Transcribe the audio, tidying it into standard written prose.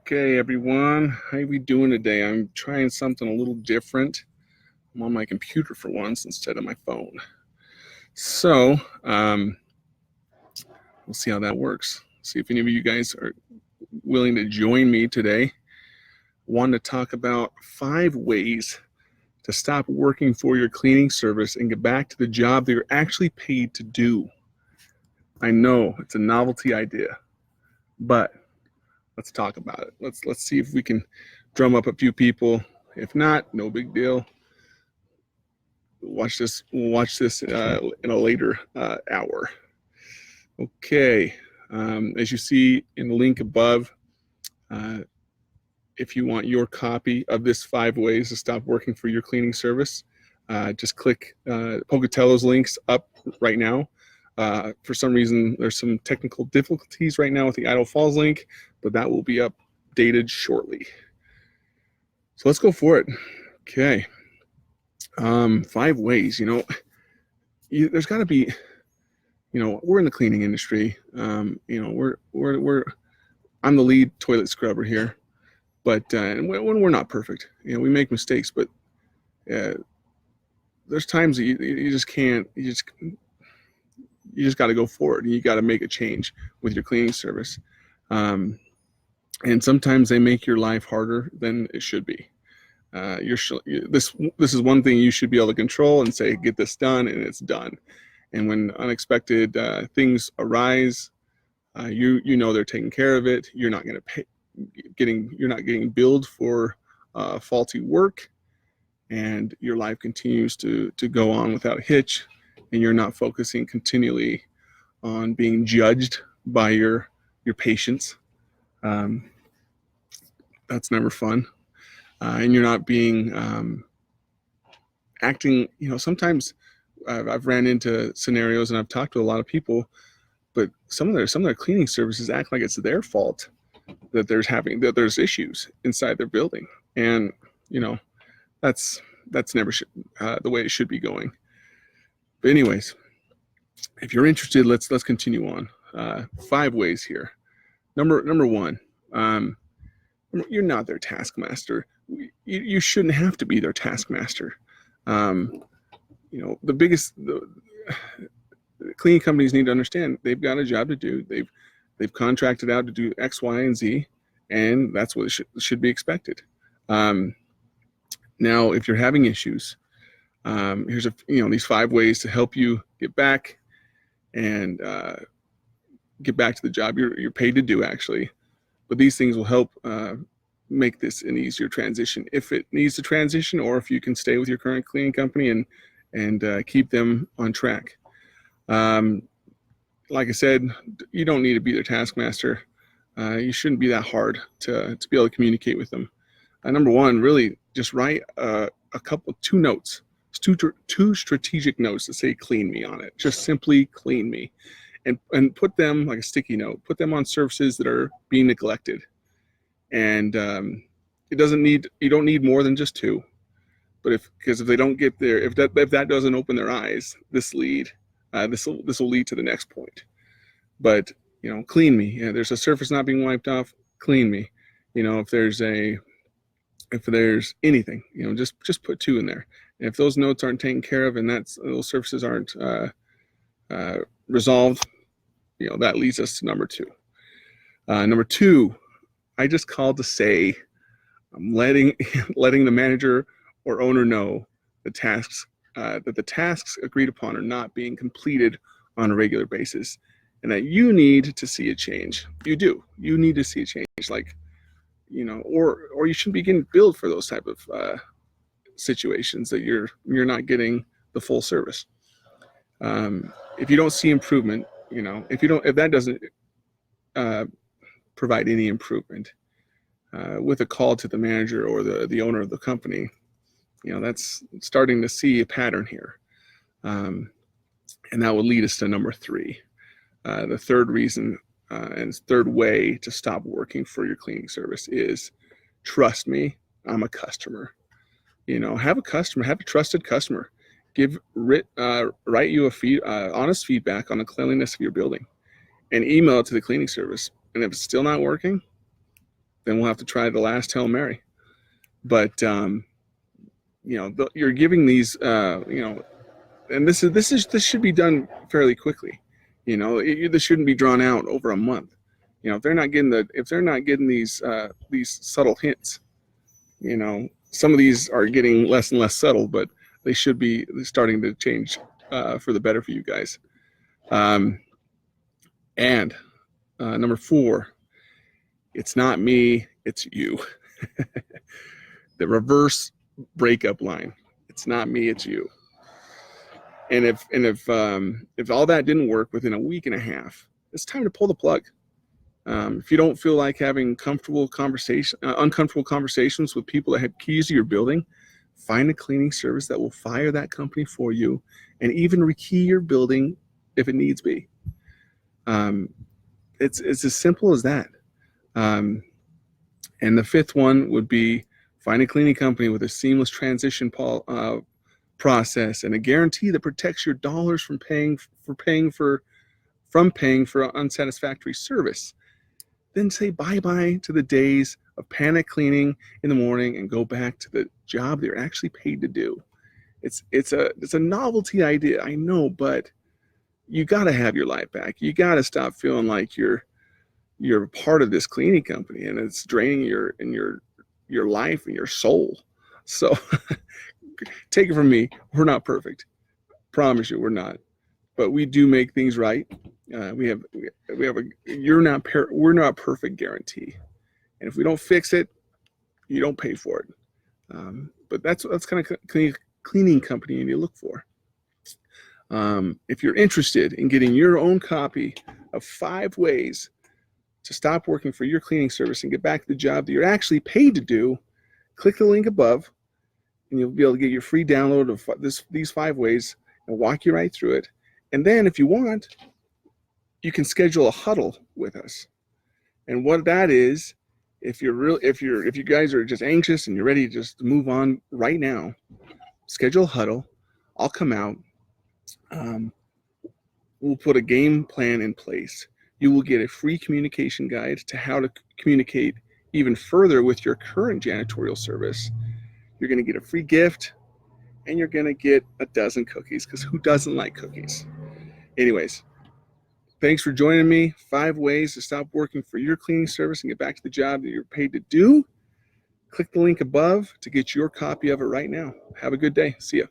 Okay, everyone, how we doing today? I'm trying something a little different. I'm on my computer for once instead of my phone. So, we'll see how that works. See if any of you guys are willing to join me today. I want to talk about 5 ways to stop working for your cleaning service and get back to the job that you're actually paid to do. I know it's a novelty idea, but let's talk about it. Let's see if we can drum up a few people. If not, no big deal. We'll watch this in a later hour. Okay, as you see in the link above, if you want your copy of this 5 ways to stop working for your cleaning service, just click Pocatello's links up right now. For some reason, there's some technical difficulties right now with the Idaho Falls link, but that will be updated shortly. So let's go for it. Okay. 5 ways, there's got to be, we're in the cleaning industry. I'm the lead toilet scrubber here, but when we're not perfect, we make mistakes, but there's times that you just can't, you just got to go forward and you got to make a change with your cleaning service. And sometimes they make your life harder than it should be. This is one thing you should be able to control and say, get this done, and it's done. And when unexpected things arise, you know they're taking care of it. You're not going to you're not getting billed for faulty work, and your life continues to go on without a hitch, and you're not focusing continually on being judged by your patients. That's never fun. And you're not being acting, sometimes I've ran into scenarios and I've talked to a lot of people, but some of their cleaning services act like it's their fault that there's issues inside their building. And, that's never the way it should be going. But anyways, if you're interested, let's continue on. 5 ways here. Number 1, you're not their taskmaster. You shouldn't have to be their taskmaster. The cleaning companies need to understand they've got a job to do. They've contracted out to do X, Y, and Z, and that's what should be expected. Now, if you're having issues, here's these 5 ways to help you get back and get back to the job you're paid to do, actually. But these things will help make this an easier transition if it needs to transition, or if you can stay with your current cleaning company and keep them on track. Like I said, you don't need to be their taskmaster. You shouldn't be that hard to be able to communicate with them. Number 1, really just write 2 notes, 2 strategic notes that say "clean me" on it. Just simply "clean me," and put them like a sticky note. Put them on surfaces that are being neglected. And you don't need more than just 2. But because if they don't get there, if that doesn't open their eyes, this will lead to the next point. But clean me. There's a surface not being wiped off. Clean me. If there's anything, just put 2 in there. And if those notes aren't taken care of and those surfaces aren't resolved, that leads us to number 2. Number 2, I just called to say I'm letting the manager or owner know that the tasks agreed upon are not being completed on a regular basis, and that you need to see a change. You do. You need to see a change, or you shouldn't be getting billed for those type of situations that you're not getting the full service. If you don't see improvement, if that doesn't provide any improvement with a call to the manager or the owner of the company, that's starting to see a pattern here. And that would lead us to number 3. The third reason and third way to stop working for your cleaning service is, trust me, I'm a customer. Have a trusted customer. Write you honest feedback on the cleanliness of your building and email it to the cleaning service. And if it's still not working, then we'll have to try the last Hail Mary. But you're giving these, and this should be done fairly quickly. This shouldn't be drawn out over a month. If they're not getting these subtle hints, some of these are getting less and less subtle, but they should be starting to change for the better for you guys. And number 4, it's not me, it's you. The reverse breakup line. It's not me, it's you. And if all that didn't work within a week and a half, it's time to pull the plug. If you don't feel like having uncomfortable conversations with people that have keys to your building, find a cleaning service that will fire that company for you and even rekey your building if it needs be. It's as simple as that. And the 5th one would be find a cleaning company with a seamless transition process and a guarantee that protects your dollars from paying for unsatisfactory service. Then say bye-bye to the days of panic cleaning in the morning and go back to the job they're actually paid to do. It's a novelty idea, I know, but you got to have your life back. You got to stop feeling like you're part of this cleaning company and it's draining your life and your soul. So take it from me, we're not perfect. Promise you, we're not. But we do make things right. We have we're not perfect guarantee. And if we don't fix it, you don't pay for it. But that's kind of cleaning company you need to look for. If you're interested in getting your own copy of 5 ways to stop working for your cleaning service and get back to the job that you're actually paid to do, click the link above and you'll be able to get your free download of these 5 ways and walk you right through it. And then if you want, you can schedule a huddle with us. And what that is, if you guys are just anxious and you're ready to just move on right now, schedule a huddle. I'll come out. We'll put a game plan in place. You will get a free communication guide to how to communicate even further with your current janitorial service. You're going to get a free gift and you're going to get a dozen cookies, because who doesn't like cookies? Anyways, thanks for joining me. 5 ways to stop working for your cleaning service and get back to the job that you're paid to do. Click the link above to get your copy of it right now. Have a good day. See ya.